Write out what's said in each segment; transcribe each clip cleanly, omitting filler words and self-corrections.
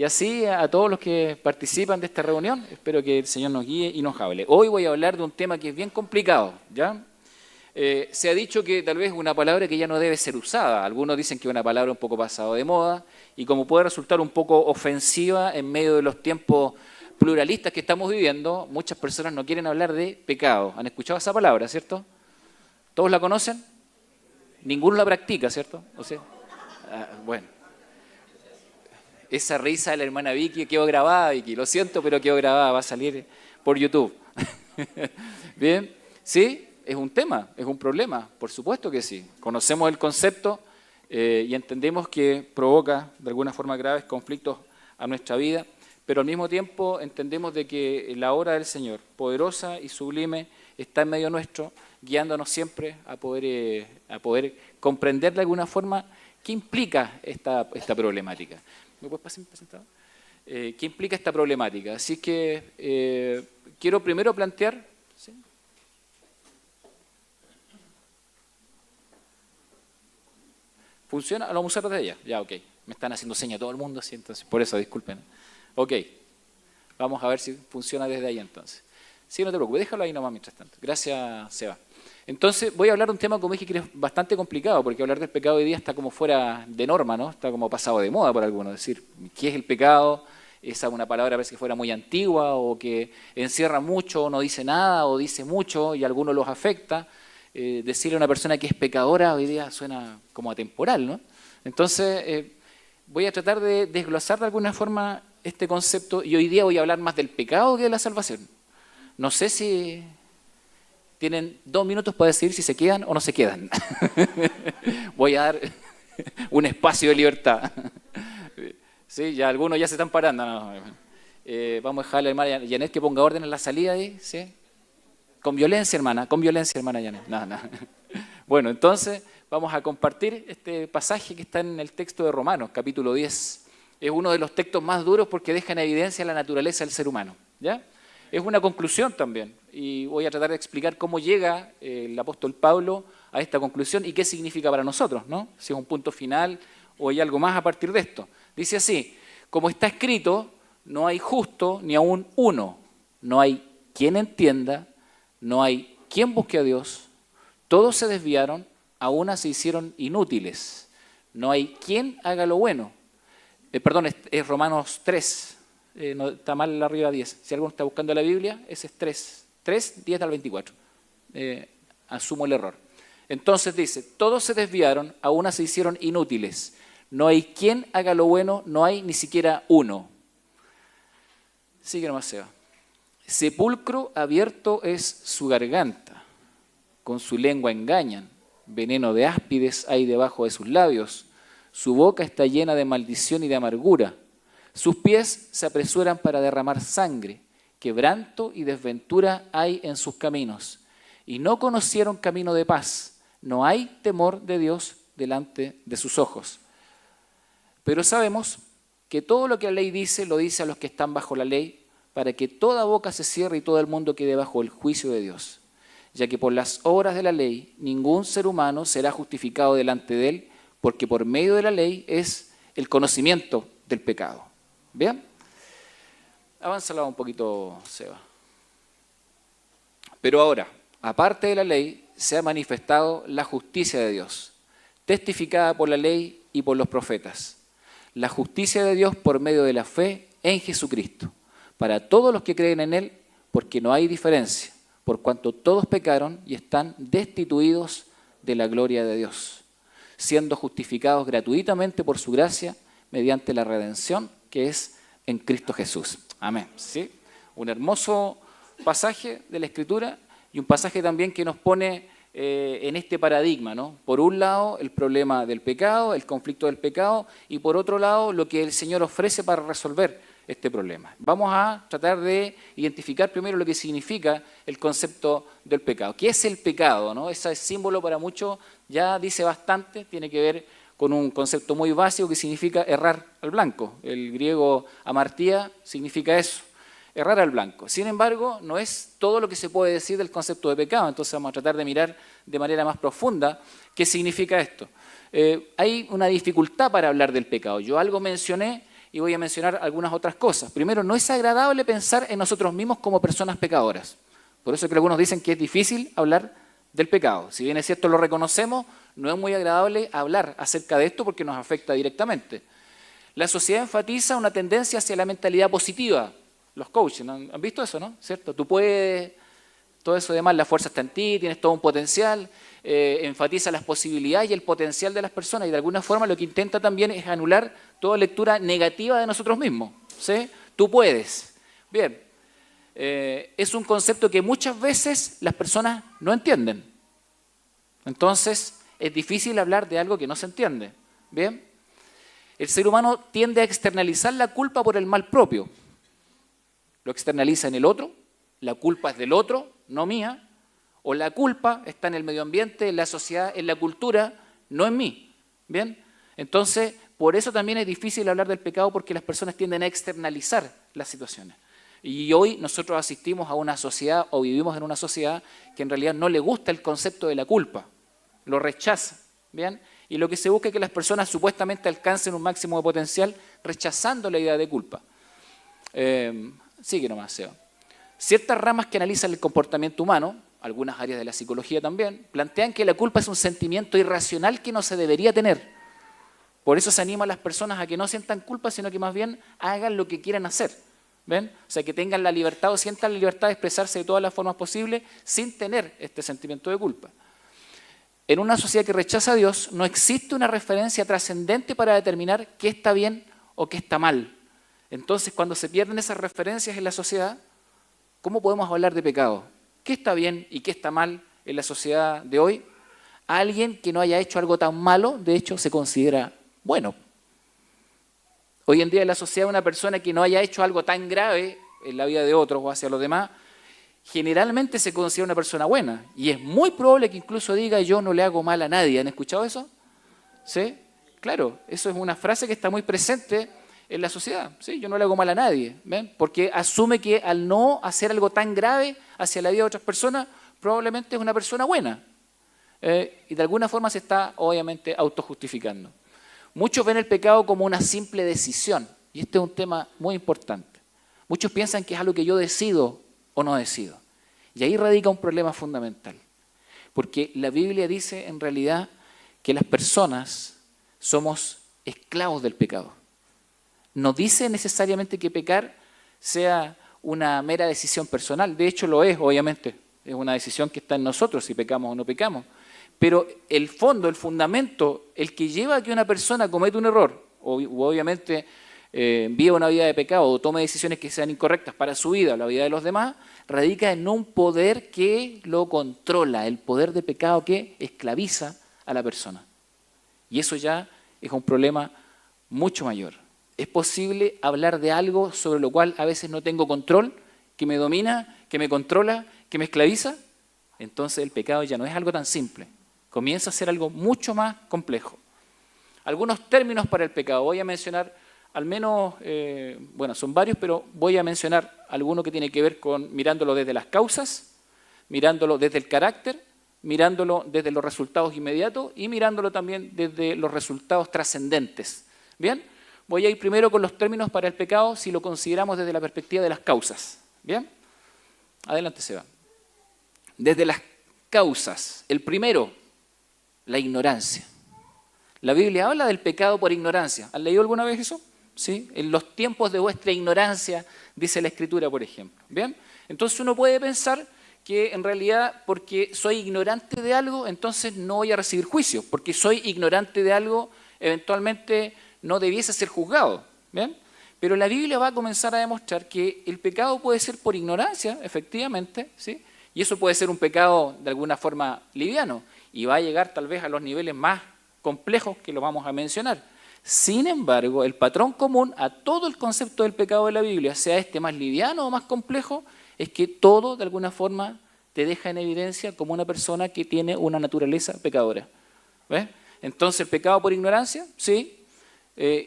Y así a todos los que participan de esta reunión, espero que el Señor nos guíe y nos hable. Hoy voy a hablar de un tema que es bien complicado, ¿ya? Se ha dicho que tal vez es una palabra que ya no debe ser usada. Algunos dicen que es una palabra un poco pasada de moda y como puede resultar un poco ofensiva en medio de los tiempos pluralistas que estamos viviendo, muchas personas no quieren hablar de pecado. ¿Han escuchado esa palabra, cierto? ¿Todos la conocen? Ninguno la practica, ¿cierto? O sea, bueno. Esa risa de la hermana Vicky quedó grabada, Vicky. Lo siento, pero quedó grabada. Va a salir por YouTube. ¿Bien? ¿Sí? Es un tema, es un problema. Por supuesto que sí. Conocemos el concepto y entendemos que provoca de alguna forma graves conflictos a nuestra vida, pero al mismo tiempo entendemos de que la obra del Señor, poderosa y sublime, está en medio nuestro, guiándonos siempre a poder comprender de alguna forma qué implica esta problemática. ¿Me puedes pasar presentado? ¿Qué implica esta problemática? Así que quiero primero plantear... ¿sí? ¿Funciona? Lo vamos a usar desde allá. Ya, ok. Me están haciendo señas todo el mundo, ¿sí? Entonces, por eso, disculpen. Ok. Vamos a ver si funciona desde ahí entonces. Sí, no te preocupes, déjalo ahí nomás mientras tanto. Gracias, Seba. Entonces, voy a hablar de un tema, como dije, que es bastante complicado, porque hablar del pecado hoy día está como fuera de norma, ¿no? Está como pasado de moda por algunos. Es decir, ¿qué es el pecado? Esa es una palabra a veces que fuera muy antigua, o que encierra mucho, o no dice nada, o dice mucho, y a algunos los afecta. Decirle a una persona que es pecadora hoy día suena como atemporal, ¿no? Entonces, voy a tratar de desglosar de alguna forma este concepto, y hoy día voy a hablar más del pecado que de la salvación. No sé si... Tienen 2 minutos para decidir si se quedan o no se quedan. Voy a dar un espacio de libertad. Sí, ya algunos ya se están parando. No. Vamos a dejarle a la hermana Janet que ponga orden en la salida ahí. ¿Sí? Con violencia, hermana Janet. No. Bueno, entonces vamos a compartir este pasaje que está en el texto de Romanos, capítulo 10. Es uno de los textos más duros porque deja en evidencia la naturaleza del ser humano. ¿Ya? Es una conclusión también, y voy a tratar de explicar cómo llega el apóstol Pablo a esta conclusión y qué significa para nosotros, ¿no? Si es un punto final o hay algo más a partir de esto. Dice así: como está escrito, no hay justo ni aún uno, no hay quien entienda, no hay quien busque a Dios, todos se desviaron, a una se hicieron inútiles, no hay quien haga lo bueno. Es Romanos 3. No, está mal arriba 10. Si alguno está buscando la Biblia, ese es 3, 10 al 24. Asumo el error. Entonces dice, todos se desviaron, a una se hicieron inútiles. No hay quien haga lo bueno, no hay ni siquiera uno. Sigue nomás, Seba. Sepulcro abierto es su garganta, con su lengua engañan, veneno de áspides hay debajo de sus labios, su boca está llena de maldición y de amargura. Sus pies se apresuran para derramar sangre, quebranto y desventura hay en sus caminos. Y no conocieron camino de paz, no hay temor de Dios delante de sus ojos. Pero sabemos que todo lo que la ley dice, lo dice a los que están bajo la ley, para que toda boca se cierre y todo el mundo quede bajo el juicio de Dios. Ya que por las obras de la ley, ningún ser humano será justificado delante de él, porque por medio de la ley es el conocimiento del pecado. ¿Bien? Avánzala un poquito, Seba. Pero ahora, aparte de la ley, se ha manifestado la justicia de Dios, testificada por la ley y por los profetas. La justicia de Dios por medio de la fe en Jesucristo, para todos los que creen en Él, porque no hay diferencia, por cuanto todos pecaron y están destituidos de la gloria de Dios, siendo justificados gratuitamente por su gracia, mediante la redención que es en Cristo Jesús. Amén. ¿Sí? Un hermoso pasaje de la Escritura y un pasaje también que nos pone en este paradigma, ¿no? Por un lado, el problema del pecado, el conflicto del pecado, y por otro lado, lo que el Señor ofrece para resolver este problema. Vamos a tratar de identificar primero lo que significa el concepto del pecado. ¿Qué es el pecado, no? Ese símbolo para muchos ya dice bastante, tiene que ver con un concepto muy básico que significa errar al blanco. El griego amartía significa eso, errar al blanco. Sin embargo, no es todo lo que se puede decir del concepto de pecado, entonces vamos a tratar de mirar de manera más profunda qué significa esto. Hay una dificultad para hablar del pecado. Yo algo mencioné y voy a mencionar algunas otras cosas. Primero, no es agradable pensar en nosotros mismos como personas pecadoras. Por eso es que algunos dicen que es difícil hablar del pecado. Si bien es cierto, lo reconocemos, no es muy agradable hablar acerca de esto porque nos afecta directamente. La sociedad enfatiza una tendencia hacia la mentalidad positiva. Los coaches, ¿no? ¿Han visto eso, no? ¿Cierto? Tú puedes, todo eso demás, la fuerza está en ti, tienes todo un potencial, enfatiza las posibilidades y el potencial de las personas y de alguna forma lo que intenta también es anular toda lectura negativa de nosotros mismos. ¿Sí? Tú puedes. Bien, es un concepto que muchas veces las personas no entienden. Entonces, es difícil hablar de algo que no se entiende. Bien, el ser humano tiende a externalizar la culpa por el mal propio. Lo externaliza en el otro, la culpa es del otro, no mía, o la culpa está en el medio ambiente, en la sociedad, en la cultura, no en mí. ¿Bien? Entonces, por eso también es difícil hablar del pecado porque las personas tienden a externalizar las situaciones. Y hoy nosotros asistimos a una sociedad o vivimos en una sociedad que en realidad no le gusta el concepto de la culpa, lo rechaza. ¿Bien? Y lo que se busca es que las personas supuestamente alcancen un máximo de potencial rechazando la idea de culpa. Sigue nomás, Seba. Ciertas ramas que analizan el comportamiento humano, algunas áreas de la psicología también, plantean que la culpa es un sentimiento irracional que no se debería tener. Por eso se anima a las personas a que no sientan culpa, sino que más bien hagan lo que quieran hacer. ¿Ven? O sea, que tengan la libertad o sientan la libertad de expresarse de todas las formas posibles sin tener este sentimiento de culpa. En una sociedad que rechaza a Dios, no existe una referencia trascendente para determinar qué está bien o qué está mal. Entonces, cuando se pierden esas referencias en la sociedad, ¿cómo podemos hablar de pecado? ¿Qué está bien y qué está mal en la sociedad de hoy? Alguien que no haya hecho algo tan malo, de hecho, se considera bueno. Hoy en día en la sociedad una persona que no haya hecho algo tan grave en la vida de otros o hacia los demás, generalmente se considera una persona buena. Y es muy probable que incluso diga yo no le hago mal a nadie. ¿Han escuchado eso? ¿Sí? Claro, eso es una frase que está muy presente en la sociedad. ¿Sí? Yo no le hago mal a nadie. ¿Ven? Porque asume que al no hacer algo tan grave hacia la vida de otras personas, probablemente es una persona buena. Y de alguna forma se está obviamente autojustificando. Muchos ven el pecado como una simple decisión. Y este es un tema muy importante. Muchos piensan que es algo que yo decido o no decido. Y ahí radica un problema fundamental. Porque la Biblia dice en realidad que las personas somos esclavos del pecado. No dice necesariamente que pecar sea una mera decisión personal. De hecho lo es, obviamente. Es una decisión que está en nosotros si pecamos o no pecamos. Pero el fondo, el fundamento, el que lleva a que una persona cometa un error, o obviamente viva una vida de pecado o tome decisiones que sean incorrectas para su vida o la vida de los demás, radica en un poder que lo controla, el poder de pecado que esclaviza a la persona. Y eso ya es un problema mucho mayor. ¿Es posible hablar de algo sobre lo cual a veces no tengo control, que me domina, que me controla, que me esclaviza? Entonces el pecado ya no es algo tan simple. Comienza a ser algo mucho más complejo. Algunos términos para el pecado. Voy a mencionar al menos, bueno, son varios, pero voy a mencionar alguno que tiene que ver con mirándolo desde las causas, mirándolo desde el carácter, mirándolo desde los resultados inmediatos y mirándolo también desde los resultados trascendentes. Bien, voy a ir primero con los términos para el pecado si lo consideramos desde la perspectiva de las causas. Bien, adelante Seba. Desde las causas, el primero, la ignorancia. La Biblia habla del pecado por ignorancia. ¿Han leído alguna vez eso? ¿Sí? En los tiempos de vuestra ignorancia, dice la Escritura, por ejemplo. ¿Bien? Entonces uno puede pensar que en realidad porque soy ignorante de algo, entonces no voy a recibir juicio. Porque soy ignorante de algo, eventualmente no debiese ser juzgado. ¿Bien? Pero la Biblia va a comenzar a demostrar que el pecado puede ser por ignorancia, efectivamente, ¿sí? Y eso puede ser un pecado de alguna forma liviano y va a llegar tal vez a los niveles más complejos que lo vamos a mencionar. Sin embargo, el patrón común a todo el concepto del pecado de la Biblia, sea este más liviano o más complejo, es que todo de alguna forma te deja en evidencia como una persona que tiene una naturaleza pecadora. ¿Ves? Entonces, el pecado por ignorancia, sí,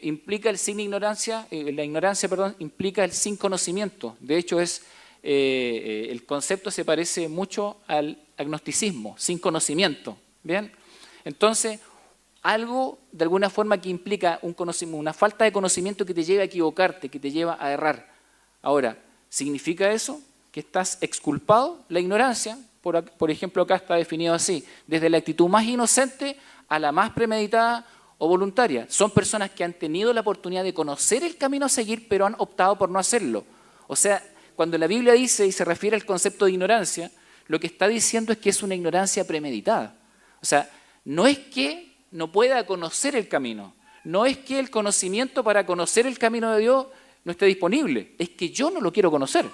implica el sin ignorancia, la ignorancia, perdón, implica el sin conocimiento. De hecho, el concepto se parece mucho al agnosticismo, sin conocimiento. ¿Bien? Entonces, algo de alguna forma que implica un conocimiento, una falta de conocimiento que te lleva a equivocarte, que te lleva a errar. Ahora, ¿significa eso que estás exculpado? La ignorancia, por ejemplo, acá está definido así, desde la actitud más inocente a la más premeditada o voluntaria. Son personas que han tenido la oportunidad de conocer el camino a seguir, pero han optado por no hacerlo. O sea, cuando la Biblia dice y se refiere al concepto de ignorancia, lo que está diciendo es que es una ignorancia premeditada. O sea, no es que no pueda conocer el camino, no es que el conocimiento para conocer el camino de Dios no esté disponible, es que yo no lo quiero conocer.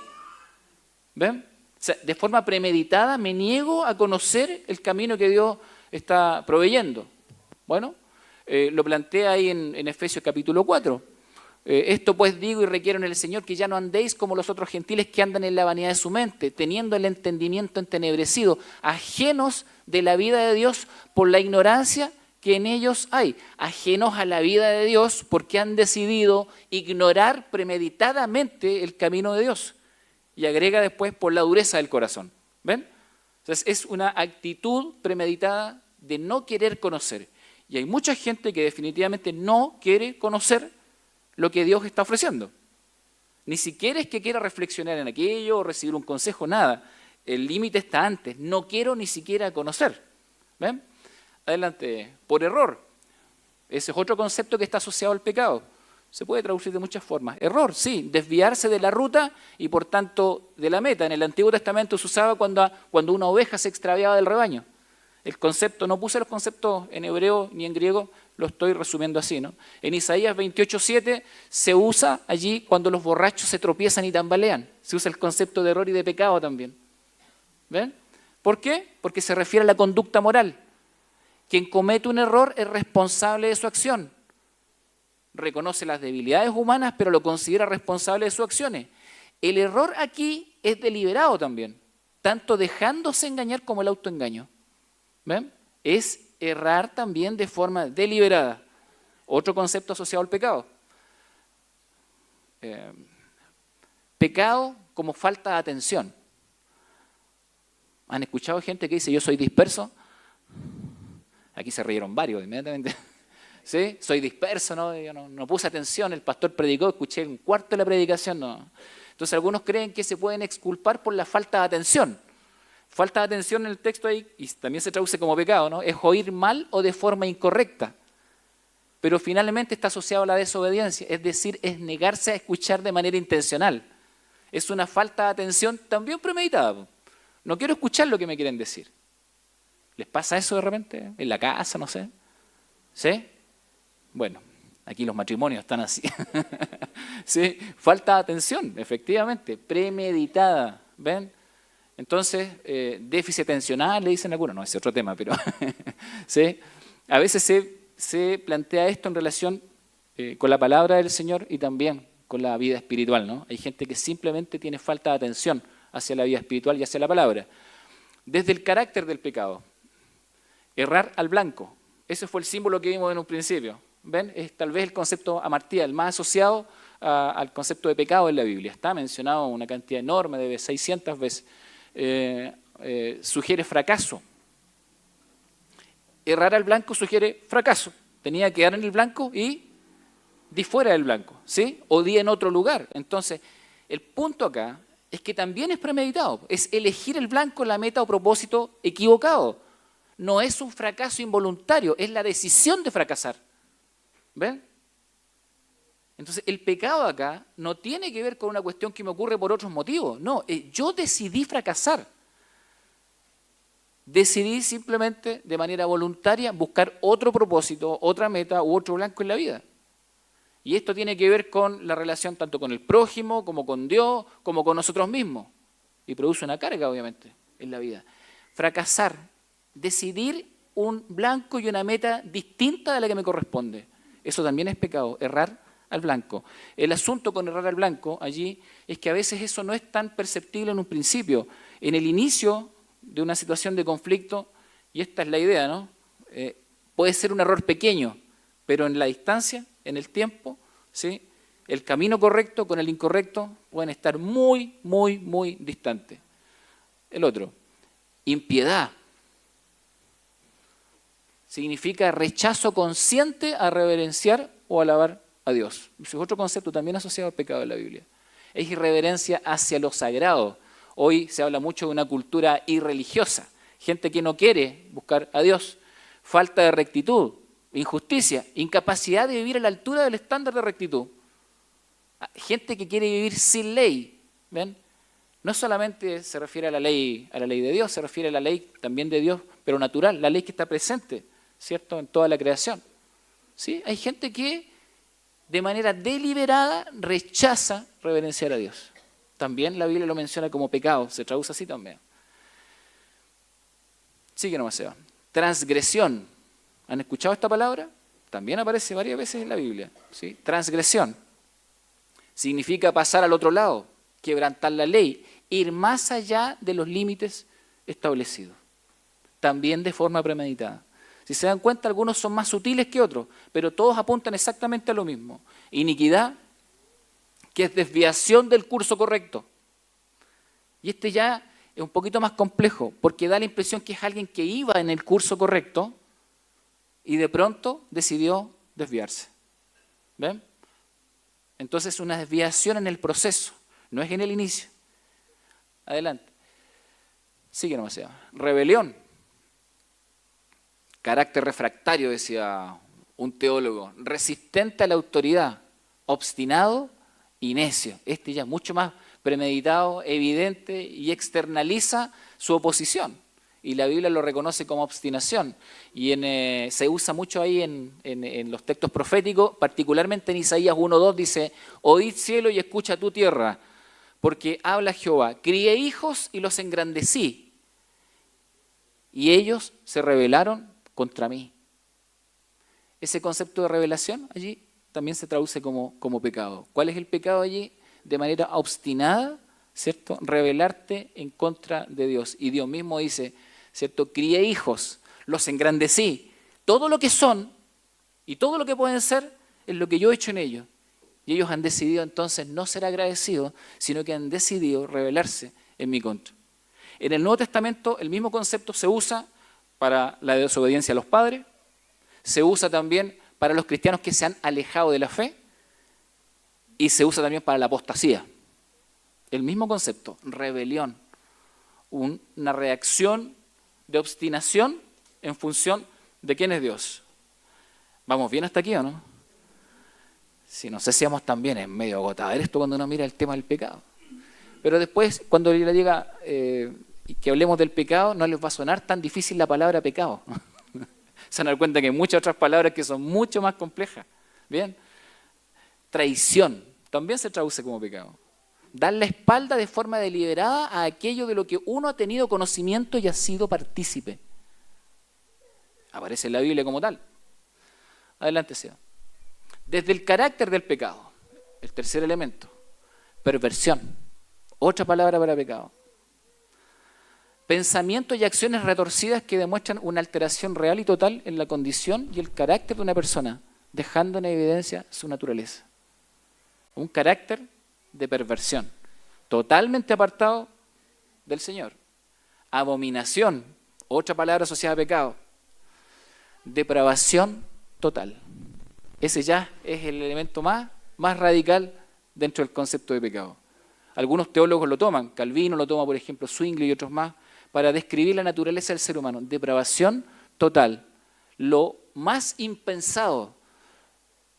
¿Ven? O sea, de forma premeditada me niego a conocer el camino que Dios está proveyendo. Bueno, lo plantea ahí en Efesios capítulo 4. Esto pues digo y requiero en el Señor que ya no andéis como los otros gentiles que andan en la vanidad de su mente, teniendo el entendimiento entenebrecido, ajenos de la vida de Dios por la ignorancia que en ellos hay, ajenos a la vida de Dios porque han decidido ignorar premeditadamente el camino de Dios. Y agrega después por la dureza del corazón. ¿Ven? Entonces es una actitud premeditada de no querer conocer. Y hay mucha gente que definitivamente no quiere conocer lo que Dios está ofreciendo. Ni siquiera es que quiera reflexionar en aquello o recibir un consejo, nada. El límite está antes. No quiero ni siquiera conocer. ¿Ven? Adelante. Por error. Ese es otro concepto que está asociado al pecado. Se puede traducir de muchas formas. Error, sí, desviarse de la ruta y por tanto de la meta. En el Antiguo Testamento se usaba cuando una oveja se extraviaba del rebaño. El concepto, no puse los conceptos en hebreo ni en griego, lo estoy resumiendo así, ¿no? En Isaías 28:7 se usa allí cuando los borrachos se tropiezan y tambalean. Se usa el concepto de error y de pecado también. ¿Ven? ¿Por qué? Porque se refiere a la conducta moral. Quien comete un error es responsable de su acción. Reconoce las debilidades humanas, pero lo considera responsable de sus acciones. El error aquí es deliberado también, tanto dejándose engañar como el autoengaño. ¿Ven? Es errar también de forma deliberada. Otro concepto asociado al pecado. Pecado como falta de atención. ¿Han escuchado gente que dice yo soy disperso? Aquí se rieron varios inmediatamente. ¿Sí? Soy disperso, ¿no? Yo no puse atención, el pastor predicó, escuché un cuarto de la predicación. No. Entonces algunos creen que se pueden exculpar por la falta de atención. Falta de atención en el texto ahí, y también se traduce como pecado, ¿no? Es oír mal o de forma incorrecta. Pero finalmente está asociado a la desobediencia, es decir, es negarse a escuchar de manera intencional. Es una falta de atención también premeditada. No quiero escuchar lo que me quieren decir. ¿Les pasa eso de repente? En la casa, no sé. ¿Sí? Bueno, aquí los matrimonios están así. ¿Sí? Falta de atención, efectivamente, premeditada. ¿Ven? Entonces, déficit atencional, le dicen algunos. No, ese es otro tema, pero ¿sí? A veces se plantea esto en relación con la palabra del Señor y también con la vida espiritual, ¿no? Hay gente que simplemente tiene falta de atención hacia la vida espiritual y hacia la palabra. Desde el carácter del pecado, errar al blanco. Ese fue el símbolo que vimos en un principio. ¿Ven? Es tal vez el concepto amartía, el más asociado al concepto de pecado en la Biblia. Está mencionado una cantidad enorme, de 600 veces. Sugiere fracaso. Errar al blanco sugiere fracaso. Tenía que dar en el blanco y di fuera del blanco, ¿sí? O di en otro lugar. Entonces, el punto acá es que también es premeditado. Es elegir el blanco, la meta o propósito equivocado. No es un fracaso involuntario, es la decisión de fracasar. ¿Ven? Entonces, el pecado acá no tiene que ver con una cuestión que me ocurre por otros motivos. No, yo decidí fracasar. Decidí simplemente, de manera voluntaria, buscar otro propósito, otra meta u otro blanco en la vida. Y esto tiene que ver con la relación tanto con el prójimo, como con Dios, como con nosotros mismos. Y produce una carga, obviamente, en la vida. Fracasar, decidir un blanco y una meta distinta de la que me corresponde. Eso también es pecado, errar al blanco. El asunto con errar al blanco allí es que a veces eso no es tan perceptible en un principio. En el inicio de una situación de conflicto, y esta es la idea, ¿no? Puede ser un error pequeño, pero en la distancia, en el tiempo, ¿sí? El camino correcto con el incorrecto pueden estar muy, muy, muy distantes. El otro, impiedad. significa rechazo consciente a reverenciar o alabar a Dios. Es otro concepto también asociado al pecado en la Biblia. Es irreverencia hacia lo sagrado. Hoy se habla mucho de una cultura irreligiosa, gente que no quiere buscar a Dios, falta de rectitud, injusticia, incapacidad de vivir a la altura del estándar de rectitud. Gente que quiere vivir sin ley, ¿ven? No solamente se refiere a la ley de Dios, se refiere a la ley también de Dios, pero natural, la ley que está presente, ¿cierto?, en toda la creación. ¿Sí? Hay gente que de manera deliberada rechaza reverenciar a Dios. También la Biblia lo menciona como pecado, se traduce así también. Sigue nomás, Seba. Transgresión. ¿Han escuchado esta palabra? También aparece varias veces en la Biblia. ¿Sí? Transgresión. Significa pasar al otro lado, quebrantar la ley, ir más allá de los límites establecidos. También de forma premeditada. Si se dan cuenta, algunos son más sutiles que otros, pero todos apuntan exactamente a lo mismo. Iniquidad, que es desviación del curso correcto. Y este ya es un poquito más complejo, porque da la impresión que es alguien que iba en el curso correcto y de pronto decidió desviarse. ¿Ven? Entonces, una desviación en el proceso, no es en el inicio. Adelante. Sigue nomás. Rebelión. Carácter refractario, decía un teólogo. Resistente a la autoridad. Obstinado y necio. Este ya es mucho más premeditado, evidente y externaliza su oposición. Y la Biblia lo reconoce como obstinación. Y se usa mucho ahí en los textos proféticos, particularmente en Isaías 1:2 dice: oíd cielo y escucha tu tierra, porque habla Jehová, crié hijos y los engrandecí, y ellos se rebelaron contra mí. Ese concepto de revelación allí también se traduce como pecado. ¿Cuál es el pecado allí? De manera obstinada, ¿cierto? Rebelarte en contra de Dios. Y Dios mismo dice, ¿cierto? Crié hijos, los engrandecí. Todo lo que son y todo lo que pueden ser es lo que yo he hecho en ellos. Y ellos han decidido entonces no ser agradecidos, sino que han decidido rebelarse en mi contra. En el Nuevo Testamento el mismo concepto se usa para la desobediencia a los padres, se usa también para los cristianos que se han alejado de la fe y se usa también para la apostasía. El mismo concepto, rebelión, una reacción de obstinación en función de quién es Dios. ¿Vamos bien hasta aquí o no? Sí, no sé si vamos tan bien, es medio agotador esto cuando uno mira el tema del pecado. Pero después, cuando le diga que hablemos del pecado, no les va a sonar tan difícil la palabra pecado. Se van a dar cuenta que hay muchas otras palabras que son mucho más complejas. Bien. Traición, también se traduce como pecado. Dar la espalda de forma deliberada a aquello de lo que uno ha tenido conocimiento y ha sido partícipe. Aparece en la Biblia como tal. Adelante, sea. Desde el carácter del pecado, el tercer elemento, perversión, otra palabra para pecado. Pensamientos y acciones retorcidas que demuestran una alteración real y total en la condición y el carácter de una persona, dejando en evidencia su naturaleza. Un carácter de perversión, totalmente apartado del Señor. Abominación, otra palabra asociada a pecado. Depravación total. Ese ya es el elemento más radical dentro del concepto de pecado. Algunos teólogos lo toman, Calvino lo toma, por ejemplo, Zwingli y otros más, para describir la naturaleza del ser humano. Depravación total. Lo más impensado,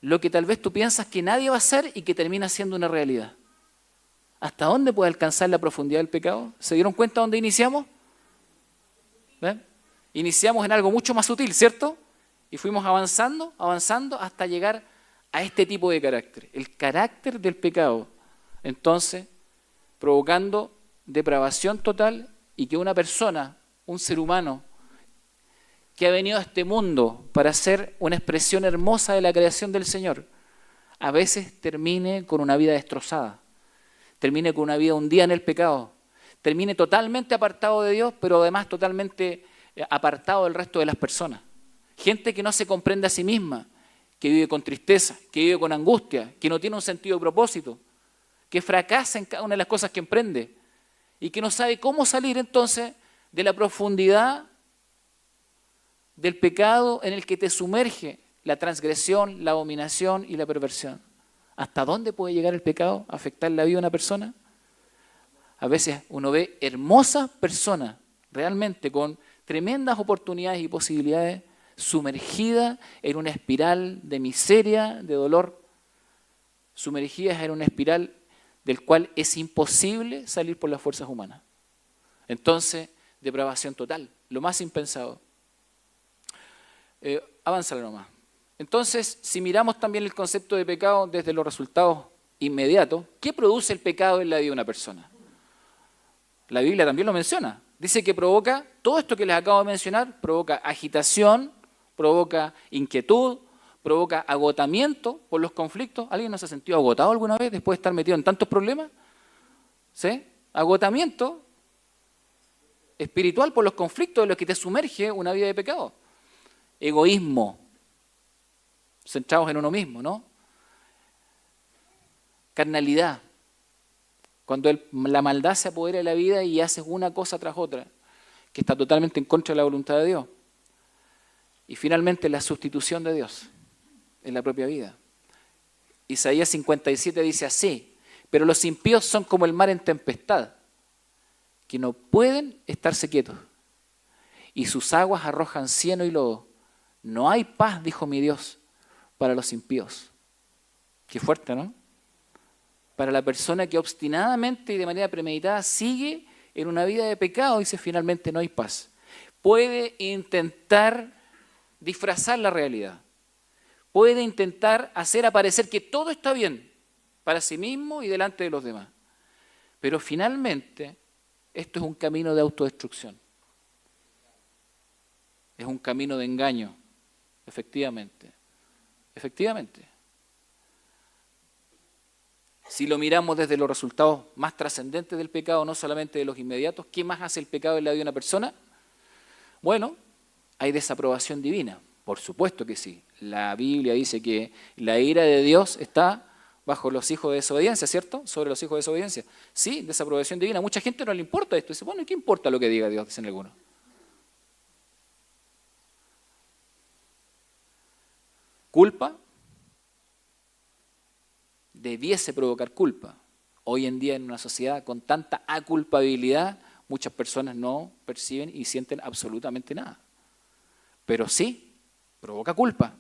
lo que tal vez tú piensas que nadie va a hacer y que termina siendo una realidad. ¿Hasta dónde puede alcanzar la profundidad del pecado? ¿Se dieron cuenta dónde iniciamos? ¿Ven? Iniciamos en algo mucho más sutil, ¿cierto? Y fuimos avanzando hasta llegar a este tipo de carácter. El carácter del pecado. Entonces, provocando depravación total y que una persona, un ser humano, que ha venido a este mundo para ser una expresión hermosa de la creación del Señor, a veces termine con una vida destrozada, termine con una vida hundida en el pecado, termine totalmente apartado de Dios, pero además totalmente apartado del resto de las personas. Gente que no se comprende a sí misma, que vive con tristeza, que vive con angustia, que no tiene un sentido de propósito, que fracasa en cada una de las cosas que emprende y que no sabe cómo salir entonces de la profundidad del pecado en el que te sumerge la transgresión, la abominación y la perversión. ¿Hasta dónde puede llegar el pecado a afectar la vida de una persona? A veces uno ve hermosas personas, realmente con tremendas oportunidades y posibilidades, sumergidas en una espiral de miseria, de dolor, sumergidas en una espiral del cual es imposible salir por las fuerzas humanas. Entonces, depravación total, lo más impensado. Avánzala nomás. Entonces, si miramos también el concepto de pecado desde los resultados inmediatos, ¿qué produce el pecado en la vida de una persona? La Biblia también lo menciona. Dice que provoca, todo esto que les acabo de mencionar, provoca agitación, provoca inquietud, provoca agotamiento por los conflictos. ¿Alguien no se ha sentido agotado alguna vez después de estar metido en tantos problemas? ¿Sí? Agotamiento espiritual por los conflictos en los que te sumerge una vida de pecado. Egoísmo, centrados en uno mismo, ¿no? Carnalidad, cuando la maldad se apodera de la vida y haces una cosa tras otra, que está totalmente en contra de la voluntad de Dios. Y finalmente la sustitución de Dios en la propia vida. Isaías 57 dice así: pero los impíos son como el mar en tempestad, que no pueden estarse quietos, y sus aguas arrojan cieno y lodo. No hay paz, dijo mi Dios, para los impíos. Qué fuerte, ¿no? Para la persona que obstinadamente y de manera premeditada sigue en una vida de pecado, dice, finalmente no hay paz. Puede intentar disfrazar la realidad. Puede intentar hacer aparecer que todo está bien para sí mismo y delante de los demás. Pero finalmente, esto es un camino de autodestrucción. Es un camino de engaño, efectivamente. Efectivamente. Si lo miramos desde los resultados más trascendentes del pecado, no solamente de los inmediatos, ¿qué más hace el pecado en la vida de una persona? Bueno, hay desaprobación divina, por supuesto que sí. La Biblia dice que la ira de Dios está bajo los hijos de desobediencia, ¿cierto? Sobre los hijos de desobediencia. Sí, desaprobación divina. Mucha gente no le importa esto. Dice, bueno, ¿y qué importa lo que diga Dios? Dicen algunos. Culpa. Debiese provocar culpa. Hoy en día en una sociedad con tanta aculpabilidad, muchas personas no perciben y sienten absolutamente nada. Pero sí, provoca culpa.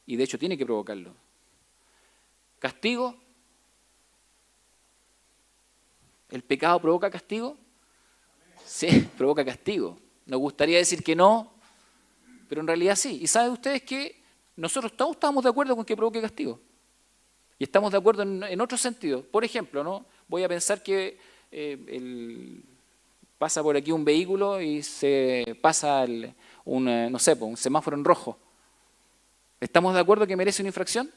Y de hecho tiene que provocarlo. Castigo. ¿El pecado provoca castigo? Sí, provoca castigo. Nos gustaría decir que no, pero en realidad sí. Y ¿saben ustedes que nosotros todos estamos de acuerdo con que provoque castigo? Y estamos de acuerdo en otro sentido. Por ejemplo, ¿no? Voy a pensar que pasa por aquí un vehículo y se pasa no sé, un semáforo en rojo. ¿Estamos de acuerdo que merece una infracción?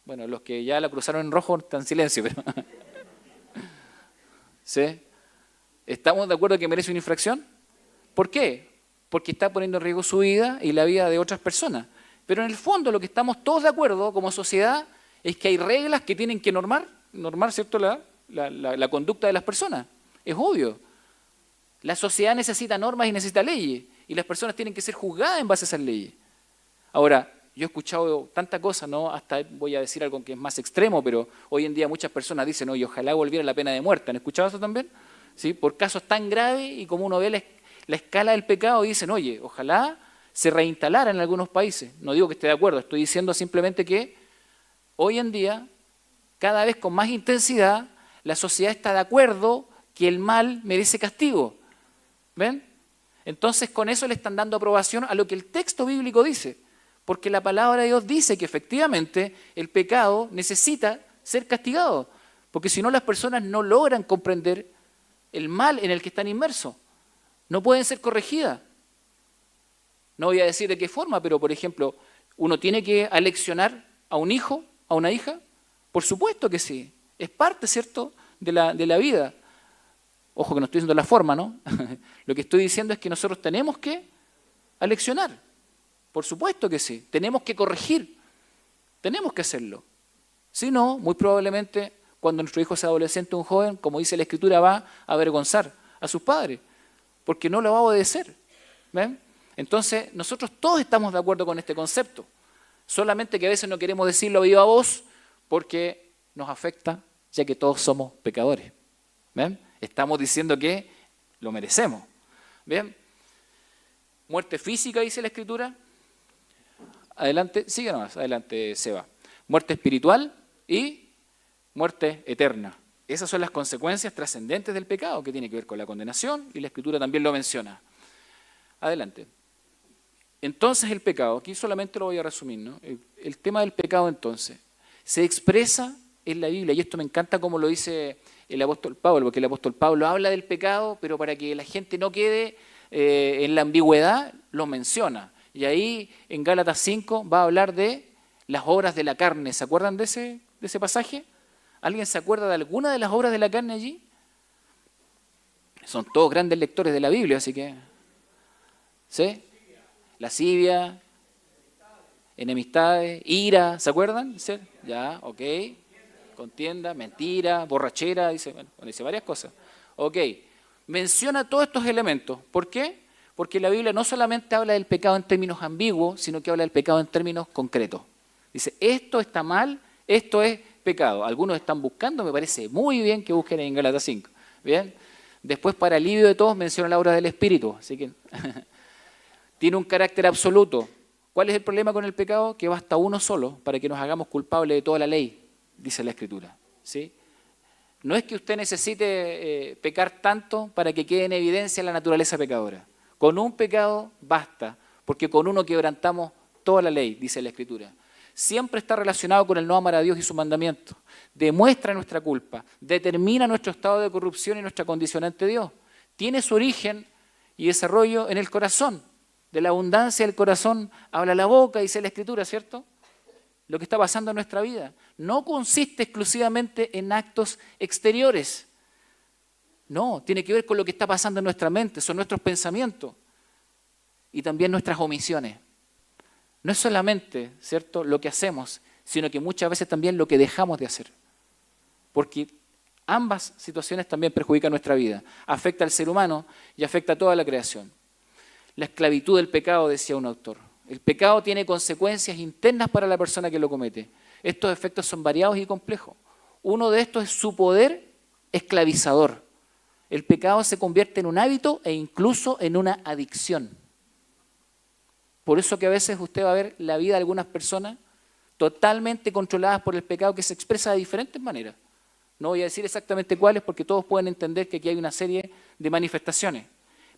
Bueno, los que ya la cruzaron en rojo están en silencio, pero... ¿Sí? ¿Estamos de acuerdo que merece una infracción? ¿Por qué? Porque está poniendo en riesgo su vida y la vida de otras personas. Pero en el fondo lo que estamos todos de acuerdo como sociedad es que hay reglas que tienen que normar, ¿cierto? La conducta de las personas. Es obvio. La sociedad necesita normas y necesita leyes. Y las personas tienen que ser juzgadas en base a esas leyes. Ahora, yo he escuchado tanta cosa, ¿no? Hasta voy a decir algo que es más extremo, pero hoy en día muchas personas dicen, oye, ojalá volviera la pena de muerte. ¿Han escuchado eso también? ¿Sí? Por casos tan graves y como uno ve la escala del pecado, dicen, oye, ojalá se reinstalara en algunos países. No digo que esté de acuerdo, estoy diciendo simplemente que hoy en día, cada vez con más intensidad, la sociedad está de acuerdo que el mal merece castigo. ¿Ven? Entonces con eso le están dando aprobación a lo que el texto bíblico dice. Porque la palabra de Dios dice que efectivamente el pecado necesita ser castigado. Porque si no las personas no logran comprender el mal en el que están inmersos. No pueden ser corregidas. No voy a decir de qué forma, pero por ejemplo, ¿uno tiene que aleccionar a un hijo, a una hija? Por supuesto que sí. Es parte, ¿cierto?, de la vida. Ojo que no estoy diciendo la forma, ¿no? Lo que estoy diciendo es que nosotros tenemos que aleccionar. Por supuesto que sí. Tenemos que corregir. Tenemos que hacerlo. Si no, muy probablemente cuando nuestro hijo sea adolescente o un joven, como dice la Escritura, va a avergonzar a sus padres, porque no lo va a obedecer. ¿Ven? Entonces, nosotros todos estamos de acuerdo con este concepto. Solamente que a veces no queremos decirlo a viva voz porque nos afecta, ya que todos somos pecadores. ¿Ven? Estamos diciendo que lo merecemos. ¿Bien? Muerte física, dice la Escritura. Adelante, sigue nomás, adelante, Seba. Muerte espiritual y muerte eterna. Esas son las consecuencias trascendentes del pecado, que tiene que ver con la condenación, y la Escritura también lo menciona. Adelante. Entonces el pecado, aquí solamente lo voy a resumir, ¿no? El tema del pecado entonces se expresa en la Biblia, y esto me encanta como lo dice el apóstol Pablo, porque el apóstol Pablo habla del pecado, pero para que la gente no quede en la ambigüedad, lo menciona. Y ahí en Gálatas 5 va a hablar de las obras de la carne. ¿Se acuerdan de ese pasaje? ¿Alguien se acuerda de alguna de las obras de la carne allí? Son todos grandes lectores de la Biblia, así que... ¿Sí? Lascivia, enemistades, ira, ¿se acuerdan? ¿Sí? Ya, ok. Contienda, mentira, borrachera, dice varias cosas. Ok, menciona todos estos elementos. ¿Por qué? Porque la Biblia no solamente habla del pecado en términos ambiguos, sino que habla del pecado en términos concretos. Dice, esto está mal, esto es pecado. Algunos están buscando, me parece muy bien que busquen en Gálatas 5. ¿Bien? Después, para alivio de todos, menciona la obra del Espíritu. Así que tiene un carácter absoluto. ¿Cuál es el problema con el pecado? Que basta uno solo para que nos hagamos culpables de toda la ley, dice la Escritura. ¿Sí? No es que usted necesite pecar tanto para que quede en evidencia la naturaleza pecadora. Con un pecado basta, porque con uno quebrantamos toda la ley, dice la Escritura. Siempre está relacionado con el no amar a Dios y sus mandamientos. Demuestra nuestra culpa, determina nuestro estado de corrupción y nuestra condición ante Dios. Tiene su origen y desarrollo en el corazón. De la abundancia del corazón habla la boca, dice la Escritura, ¿cierto? Lo que está pasando en nuestra vida no consiste exclusivamente en actos exteriores. No, tiene que ver con lo que está pasando en nuestra mente, son nuestros pensamientos y también nuestras omisiones. No es solamente, ¿cierto?, lo que hacemos, sino que muchas veces también lo que dejamos de hacer. Porque ambas situaciones también perjudican nuestra vida. Afecta al ser humano y afecta a toda la creación. La esclavitud del pecado, decía un autor. El pecado tiene consecuencias internas para la persona que lo comete. Estos efectos son variados y complejos. Uno de estos es su poder esclavizador. El pecado se convierte en un hábito e incluso en una adicción. Por eso que a veces usted va a ver la vida de algunas personas totalmente controladas por el pecado, que se expresa de diferentes maneras. No voy a decir exactamente cuáles porque todos pueden entender que aquí hay una serie de manifestaciones.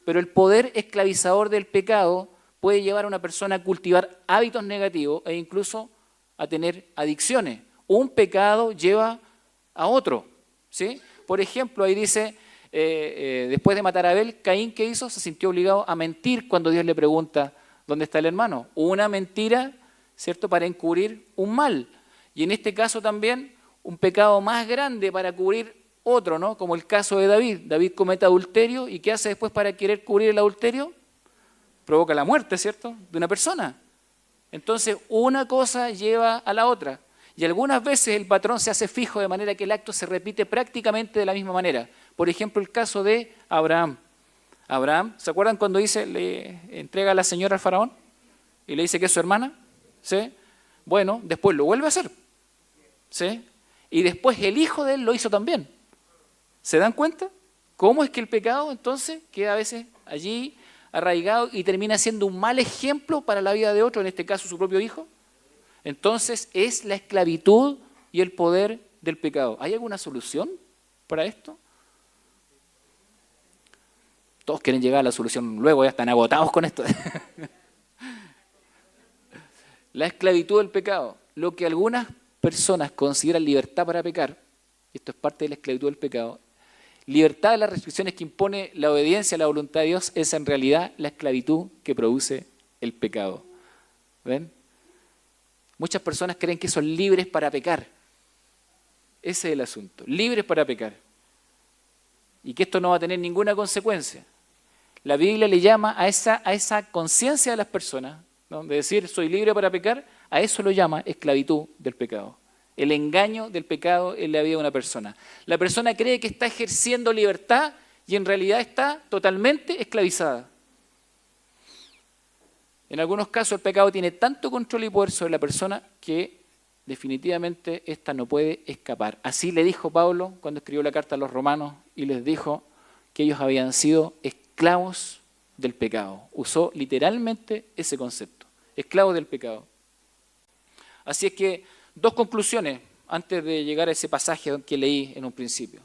Pero el poder esclavizador del pecado puede llevar a una persona a cultivar hábitos negativos e incluso a tener adicciones. Un pecado lleva a otro, ¿sí? Por ejemplo, ahí dice, después de matar a Abel, Caín, ¿qué hizo? Se sintió obligado a mentir cuando Dios le pregunta, ¿dónde está el hermano? Una mentira, ¿cierto?, para encubrir un mal. Y en este caso también, un pecado más grande para cubrir otro, ¿no? Como el caso de David. David comete adulterio, ¿y qué hace después para querer cubrir el adulterio? Provoca la muerte, ¿cierto?, de una persona. Entonces, una cosa lleva a la otra. Y algunas veces el patrón se hace fijo de manera que el acto se repite prácticamente de la misma manera. Por ejemplo, el caso de Abraham. Abraham, ¿se acuerdan cuando le entrega a la señora al faraón? Y le dice que es su hermana. ¿Sí? Bueno, después lo vuelve a hacer. ¿Sí? Y después el hijo de él lo hizo también. ¿Se dan cuenta? ¿Cómo es que el pecado entonces queda a veces allí arraigado y termina siendo un mal ejemplo para la vida de otro, en este caso su propio hijo? Entonces es la esclavitud y el poder del pecado. ¿Hay alguna solución para esto? Todos quieren llegar a la solución luego, ya están agotados con esto. La esclavitud del pecado. Lo que algunas personas consideran libertad para pecar, y esto es parte de la esclavitud del pecado, libertad de las restricciones que impone la obediencia a la voluntad de Dios, es en realidad la esclavitud que produce el pecado. ¿Ven? Muchas personas creen que son libres para pecar. Ese es el asunto, libres para pecar. Y que esto no va a tener ninguna consecuencia. La Biblia le llama a esa conciencia de las personas, ¿no?, de decir soy libre para pecar, a eso lo llama esclavitud del pecado. El engaño del pecado en la vida de una persona. La persona cree que está ejerciendo libertad y en realidad está totalmente esclavizada. En algunos casos el pecado tiene tanto control y poder sobre la persona que definitivamente ésta no puede escapar. Así le dijo Pablo cuando escribió la carta a los romanos y les dijo que ellos habían sido esclavos del pecado. Usó literalmente ese concepto, esclavos del pecado. Así es que dos conclusiones antes de llegar a ese pasaje que leí en un principio.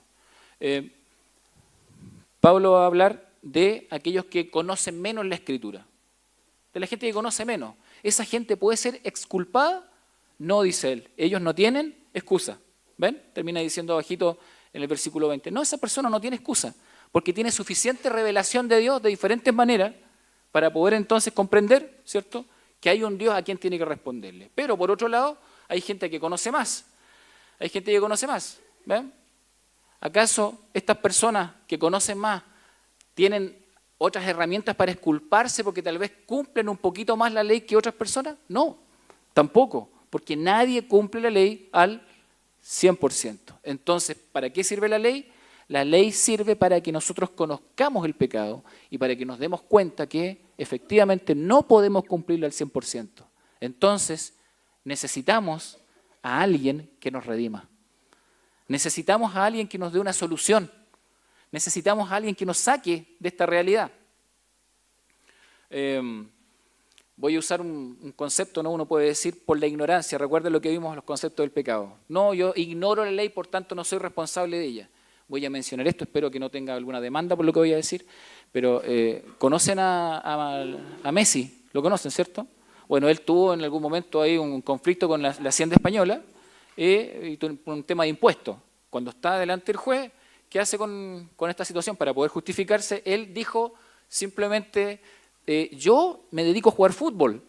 Pablo va a hablar de aquellos que conocen menos la Escritura, de la gente que conoce menos. ¿Esa gente puede ser exculpada? No, dice él. Ellos no tienen excusa. ¿Ven? Termina diciendo abajito en el versículo 20. No, esa persona no tiene excusa, porque tiene suficiente revelación de Dios de diferentes maneras para poder entonces comprender, ¿cierto?, que hay un Dios a quien tiene que responderle. Pero por otro lado, hay gente que conoce más. Hay gente que conoce más. ¿Ven? ¿Acaso estas personas que conocen más tienen otras herramientas para exculparse porque tal vez cumplen un poquito más la ley que otras personas? No, tampoco, porque nadie cumple la ley al 100%. Entonces, ¿para qué sirve la ley? La ley sirve para que nosotros conozcamos el pecado y para que nos demos cuenta que efectivamente no podemos cumplirlo al 100%. Entonces, necesitamos a alguien que nos redima. Necesitamos a alguien que nos dé una solución. Necesitamos a alguien que nos saque de esta realidad. Voy a usar un concepto, ¿no? Uno puede decir por la ignorancia. Recuerden lo que vimos en los conceptos del pecado. No, yo ignoro la ley, por tanto no soy responsable de ella. Voy a mencionar esto, espero que no tenga alguna demanda por lo que voy a decir, pero ¿conocen a Messi? ¿Lo conocen, cierto? Bueno, él tuvo en algún momento ahí un conflicto con la Hacienda Española y por un tema de impuestos. Cuando está delante el juez, ¿qué hace con esta situación? Para poder justificarse, él dijo simplemente, yo me dedico a jugar fútbol,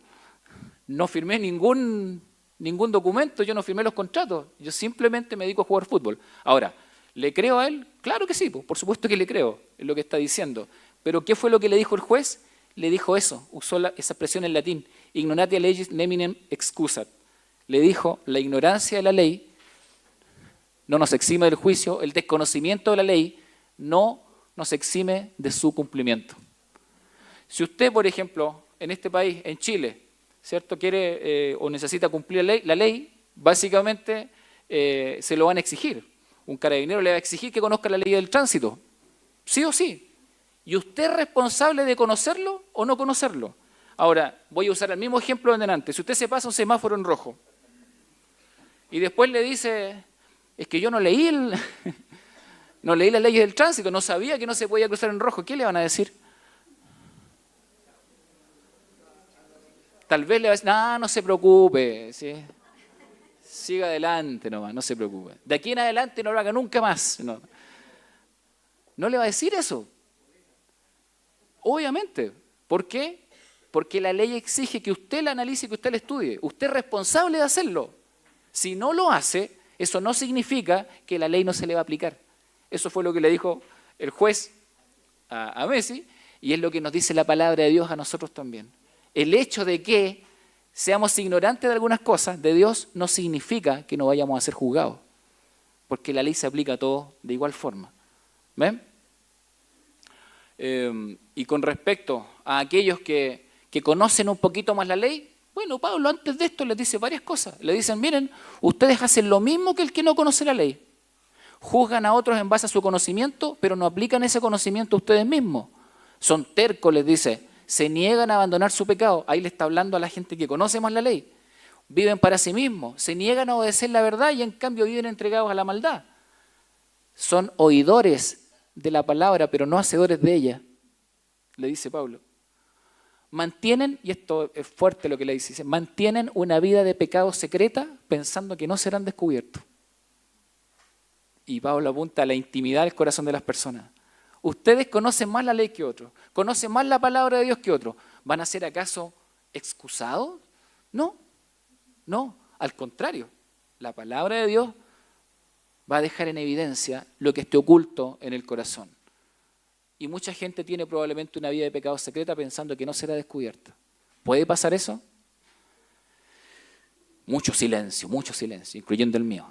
no firmé ningún documento, yo no firmé los contratos, yo simplemente me dedico a jugar fútbol. Ahora, ¿le creo a él? Claro que sí, por supuesto que le creo, es lo que está diciendo. Pero ¿qué fue lo que le dijo el juez? Le dijo eso, usó esa expresión en latín, ignorantia legis neminem excusat. Le dijo, la ignorancia de la ley no nos exime del juicio, el desconocimiento de la ley no nos exime de su cumplimiento. Si usted, por ejemplo, en este país, en Chile, ¿cierto?, quiere o necesita cumplir la ley, básicamente se lo van a exigir. Un carabinero le va a exigir que conozca la ley del tránsito, sí o sí. ¿Y usted es responsable de conocerlo o no conocerlo? Ahora, voy a usar el mismo ejemplo de delante. Si usted se pasa un semáforo en rojo y después le dice, es que yo no leí no leí las leyes del tránsito, no sabía que no se podía cruzar en rojo, ¿qué le van a decir? Tal vez le va a decir, no se preocupe, ¿sí? Siga adelante nomás, no se preocupe. De aquí en adelante no lo haga nunca más. No le va a decir eso. Obviamente. ¿Por qué? Porque la ley exige que usted la analice y que usted la estudie. Usted es responsable de hacerlo. Si no lo hace, eso no significa que la ley no se le va a aplicar. Eso fue lo que le dijo el juez a Messi y es lo que nos dice la palabra de Dios a nosotros también. El hecho de que seamos ignorantes de algunas cosas de Dios no significa que no vayamos a ser juzgados, porque la ley se aplica a todos de igual forma. ¿Ven? Y con respecto a aquellos que conocen un poquito más la ley, bueno, Pablo antes de esto les dice varias cosas. Le dicen, miren, ustedes hacen lo mismo que el que no conoce la ley. Juzgan a otros en base a su conocimiento, pero no aplican ese conocimiento a ustedes mismos. Son tercos, les dice, se niegan a abandonar su pecado. Ahí le está hablando a la gente que conoce más la ley. Viven para sí mismos, se niegan a obedecer la verdad y en cambio viven entregados a la maldad. Son oidores de la palabra, pero no hacedores de ella, le dice Pablo. Mantienen, y esto es fuerte lo que le dice, mantienen una vida de pecado secreta pensando que no serán descubiertos. Y Pablo apunta a la intimidad del corazón de las personas. Ustedes conocen más la ley que otros, conocen más la palabra de Dios que otros. ¿Van a ser acaso excusados? No, al contrario. La palabra de Dios va a dejar en evidencia lo que esté oculto en el corazón. Y mucha gente tiene probablemente una vida de pecado secreta pensando que no será descubierta. ¿Puede pasar eso? Mucho silencio, incluyendo el mío.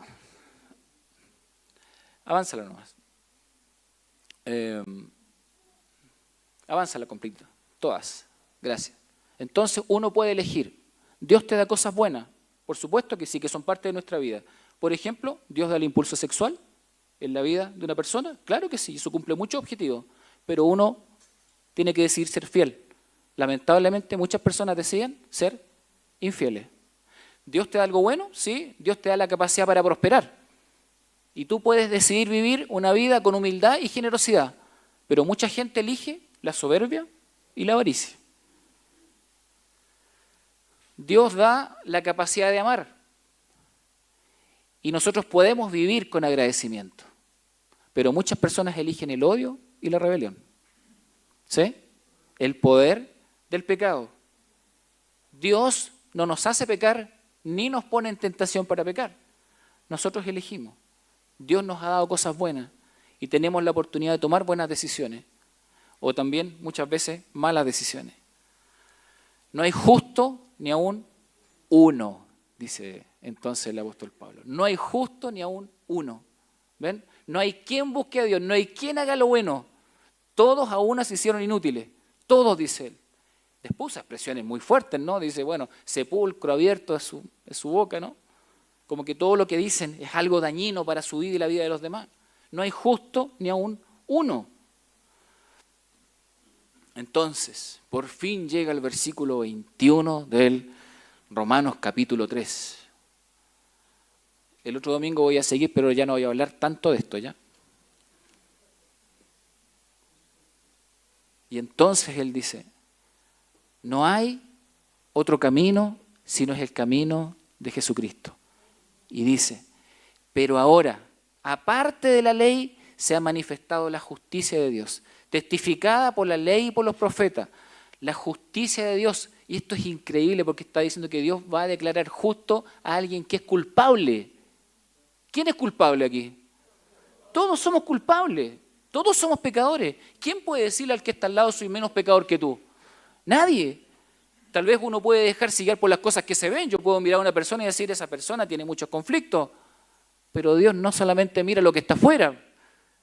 Avánzala nomás. Avánzala completa. Todas. Gracias. Entonces uno puede elegir. Dios te da cosas buenas, por supuesto que sí, que son parte de nuestra vida. Por ejemplo, Dios da el impulso sexual en la vida de una persona. Claro que sí, eso cumple muchos objetivos, pero uno tiene que decidir ser fiel. Lamentablemente muchas personas deciden ser infieles. ¿Dios te da algo bueno? Sí, Dios te da la capacidad para prosperar. Y tú puedes decidir vivir una vida con humildad y generosidad, pero mucha gente elige la soberbia y la avaricia. Dios da la capacidad de amar y nosotros podemos vivir con agradecimiento, pero muchas personas eligen el odio y la rebelión. ¿Sí? El poder del pecado. Dios no nos hace pecar ni nos pone en tentación para pecar. Nosotros elegimos. Dios nos ha dado cosas buenas y tenemos la oportunidad de tomar buenas decisiones o también muchas veces malas decisiones. No hay justo ni aún uno, dice entonces el apóstol Pablo. No hay justo ni aún uno. ¿Ven? No hay quien busque a Dios, no hay quien haga lo bueno. Todos a una se hicieron inútiles. Todos, dice él. Después usa expresiones muy fuertes, ¿no? Dice, bueno, sepulcro abierto es su boca, ¿no? Como que todo lo que dicen es algo dañino para su vida y la vida de los demás. No hay justo ni aún uno. Entonces, por fin llega el versículo 21 del Romanos capítulo 3. El otro domingo voy a seguir, pero ya no voy a hablar tanto de esto, ¿ya? Y entonces él dice, no hay otro camino sino es el camino de Jesucristo. Y dice, pero ahora, aparte de la ley, se ha manifestado la justicia de Dios, testificada por la ley y por los profetas. La justicia de Dios, y esto es increíble porque está diciendo que Dios va a declarar justo a alguien que es culpable. ¿Quién es culpable aquí? Todos somos culpables, todos somos pecadores. ¿Quién puede decirle al que está al lado soy menos pecador que tú? Nadie. Tal vez uno puede dejarse guiar por las cosas que se ven. Yo puedo mirar a una persona y decir, esa persona tiene muchos conflictos. Pero Dios no solamente mira lo que está afuera,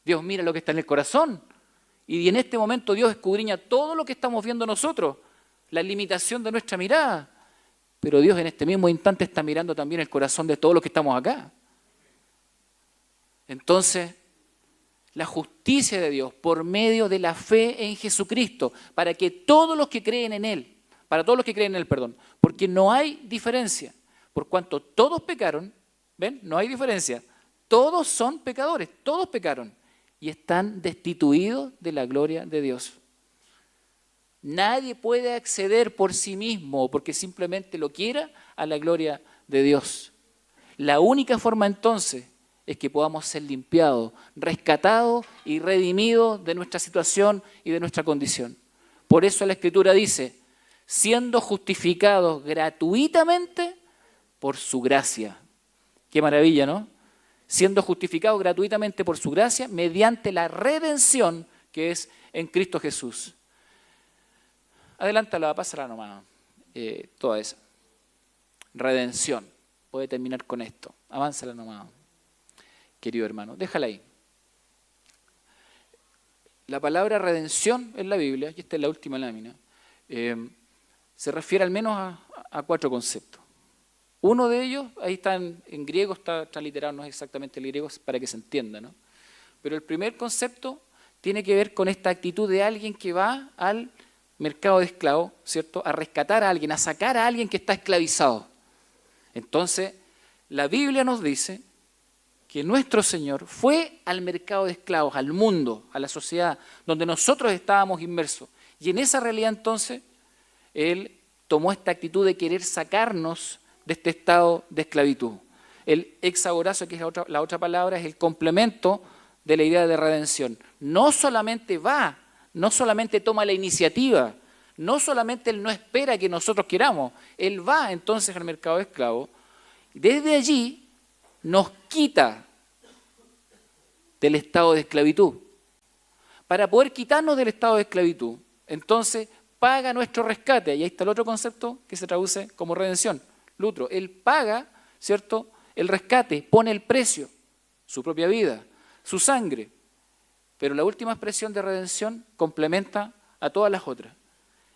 Dios mira lo que está en el corazón. Y en este momento Dios escudriña todo lo que estamos viendo nosotros, la limitación de nuestra mirada. Pero Dios en este mismo instante está mirando también el corazón de todos los que estamos acá. Entonces, la justicia de Dios por medio de la fe en Jesucristo, para que todos los que creen en Él, porque no hay diferencia, por cuanto todos pecaron, ¿ven? No hay diferencia, todos son pecadores, todos pecaron y están destituidos de la gloria de Dios. Nadie puede acceder por sí mismo, porque simplemente lo quiera, a la gloria de Dios. La única forma entonces es que podamos ser limpiados, rescatados y redimidos de nuestra situación y de nuestra condición. Por eso la Escritura dice, siendo justificados gratuitamente por su gracia. Qué maravilla, ¿no? Siendo justificados gratuitamente por su gracia mediante la redención que es en Cristo Jesús. Adelántala, pásala nomás, toda esa. Redención. Puede terminar con esto. Avánzala nomás, querido hermano. Déjala ahí. La palabra redención en la Biblia, y esta es la última lámina, se refiere al menos a 4 conceptos. Uno de ellos, ahí está en griego, está transliterado, no es exactamente el griego, para que se entienda, ¿no? Pero el primer concepto tiene que ver con esta actitud de alguien que va al mercado de esclavos, ¿cierto? A rescatar a alguien, a sacar a alguien que está esclavizado. Entonces, la Biblia nos dice que nuestro Señor fue al mercado de esclavos, al mundo, a la sociedad, donde nosotros estábamos inmersos. Y en esa realidad entonces, Él tomó esta actitud de querer sacarnos de este estado de esclavitud. El exagorazo, que es la otra palabra, es el complemento de la idea de redención. No solamente va, no solamente toma la iniciativa, no solamente Él no espera que nosotros queramos, Él va entonces al mercado de esclavos, desde allí nos quita del estado de esclavitud. Para poder quitarnos del estado de esclavitud, entonces paga nuestro rescate, y ahí está el otro concepto que se traduce como redención. Lutro, Él paga, ¿cierto?, el rescate, pone el precio, su propia vida, su sangre. Pero la última expresión de redención complementa a todas las otras.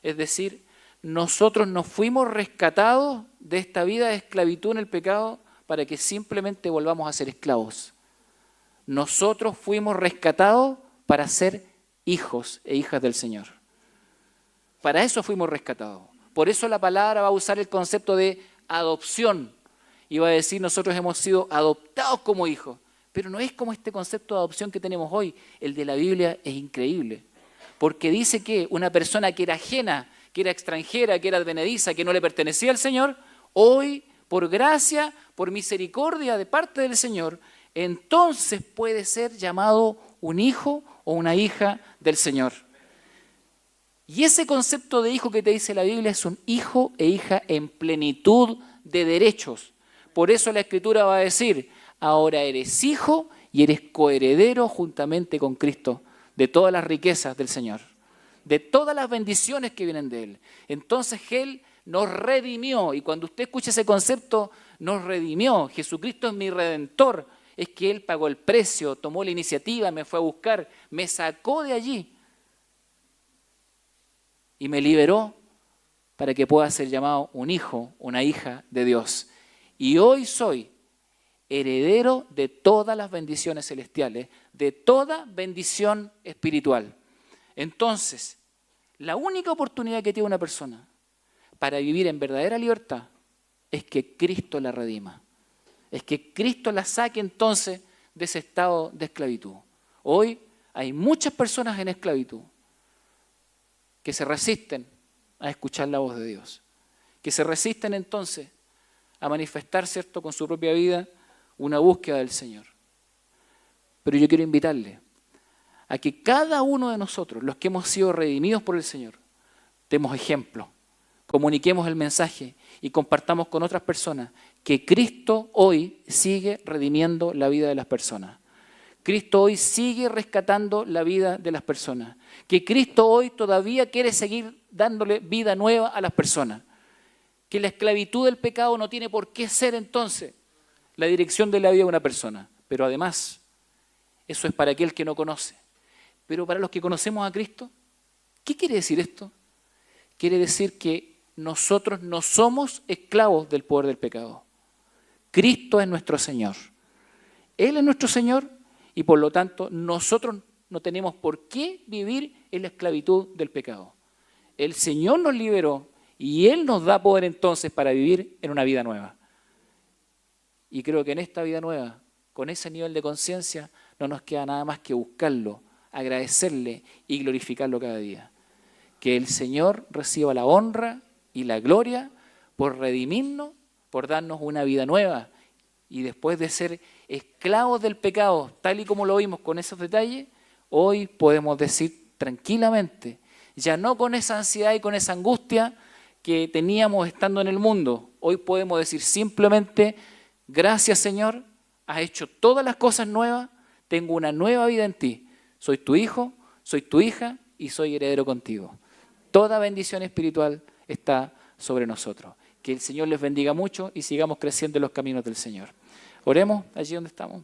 Es decir, nosotros nos fuimos rescatados de esta vida de esclavitud en el pecado para que simplemente volvamos a ser esclavos. Nosotros fuimos rescatados para ser hijos e hijas del Señor. Para eso fuimos rescatados. Por eso la palabra va a usar el concepto de adopción y va a decir nosotros hemos sido adoptados como hijos. Pero no es como este concepto de adopción que tenemos hoy. El de la Biblia es increíble. Porque dice que una persona que era ajena, que era extranjera, que era advenediza, que no le pertenecía al Señor, hoy, por gracia, por misericordia de parte del Señor, entonces puede ser llamado un hijo o una hija del Señor. Y ese concepto de hijo que te dice la Biblia es un hijo e hija en plenitud de derechos. Por eso la Escritura va a decir, ahora eres hijo y eres coheredero juntamente con Cristo de todas las riquezas del Señor, de todas las bendiciones que vienen de Él. Entonces Él nos redimió, y cuando usted escucha ese concepto, nos redimió. Jesucristo es mi redentor, es que Él pagó el precio, tomó la iniciativa, me fue a buscar, me sacó de allí y me liberó para que pueda ser llamado un hijo, una hija de Dios. Y hoy soy heredero de todas las bendiciones celestiales, de toda bendición espiritual. Entonces, la única oportunidad que tiene una persona para vivir en verdadera libertad es que Cristo la redima. Es que Cristo la saque entonces de ese estado de esclavitud. Hoy hay muchas personas en esclavitud que se resisten a escuchar la voz de Dios, que se resisten entonces a manifestar, ¿cierto?, con su propia vida una búsqueda del Señor. Pero yo quiero invitarle a que cada uno de nosotros, los que hemos sido redimidos por el Señor, demos ejemplo, comuniquemos el mensaje y compartamos con otras personas que Cristo hoy sigue redimiendo la vida de las personas. Cristo hoy sigue rescatando la vida de las personas. Que Cristo hoy todavía quiere seguir dándole vida nueva a las personas. Que la esclavitud del pecado no tiene por qué ser entonces la dirección de la vida de una persona. Pero además, eso es para aquel que no conoce. Pero para los que conocemos a Cristo, ¿qué quiere decir esto? Quiere decir que nosotros no somos esclavos del poder del pecado. Cristo es nuestro Señor. Él es nuestro Señor y por lo tanto nosotros no tenemos por qué vivir en la esclavitud del pecado. El Señor nos liberó y Él nos da poder entonces para vivir en una vida nueva. Y creo que en esta vida nueva, con ese nivel de conciencia, no nos queda nada más que buscarlo, agradecerle y glorificarlo cada día. Que el Señor reciba la honra y la gloria por redimirnos, por darnos una vida nueva. Y después de ser esclavos del pecado, tal y como lo vimos con esos detalles, hoy podemos decir tranquilamente, ya no con esa ansiedad y con esa angustia que teníamos estando en el mundo. Hoy podemos decir simplemente, gracias Señor, has hecho todas las cosas nuevas, tengo una nueva vida en ti. Soy tu hijo, soy tu hija y soy heredero contigo. Toda bendición espiritual está sobre nosotros. Que el Señor les bendiga mucho y sigamos creciendo en los caminos del Señor. Oremos allí donde estamos.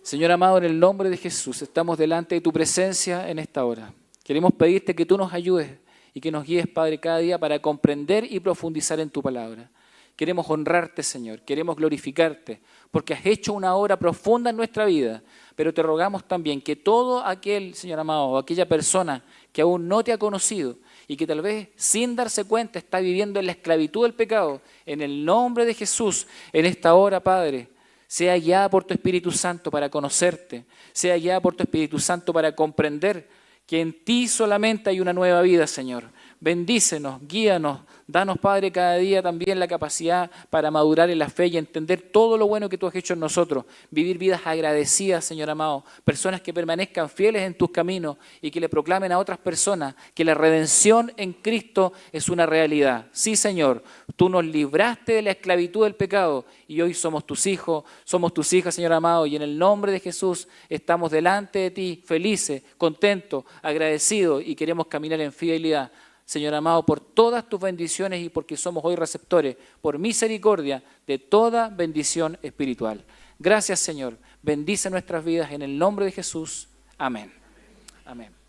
Señor amado, en el nombre de Jesús, estamos delante de tu presencia en esta hora. Queremos pedirte que tú nos ayudes y que nos guíes, Padre, cada día para comprender y profundizar en tu palabra. Queremos honrarte, Señor, queremos glorificarte, porque has hecho una obra profunda en nuestra vida, pero te rogamos también que todo aquel, Señor amado, o aquella persona que aún no te ha conocido y que tal vez sin darse cuenta está viviendo en la esclavitud del pecado, en el nombre de Jesús, en esta hora, Padre, sea guiada por tu Espíritu Santo para conocerte, sea guiada por tu Espíritu Santo para comprender que en ti solamente hay una nueva vida, Señor. Bendícenos, guíanos, danos, Padre, cada día también la capacidad para madurar en la fe y entender todo lo bueno que tú has hecho en nosotros. Vivir vidas agradecidas, Señor amado. Personas que permanezcan fieles en tus caminos y que le proclamen a otras personas que la redención en Cristo es una realidad. Sí, Señor, tú nos libraste de la esclavitud del pecado y hoy somos tus hijos, somos tus hijas, Señor amado. Y en el nombre de Jesús estamos delante de ti, felices, contentos, agradecidos y queremos caminar en fidelidad. Señor amado, por todas tus bendiciones y porque somos hoy receptores, por misericordia, de toda bendición espiritual. Gracias, Señor. Bendice nuestras vidas en el nombre de Jesús. Amén. Amén.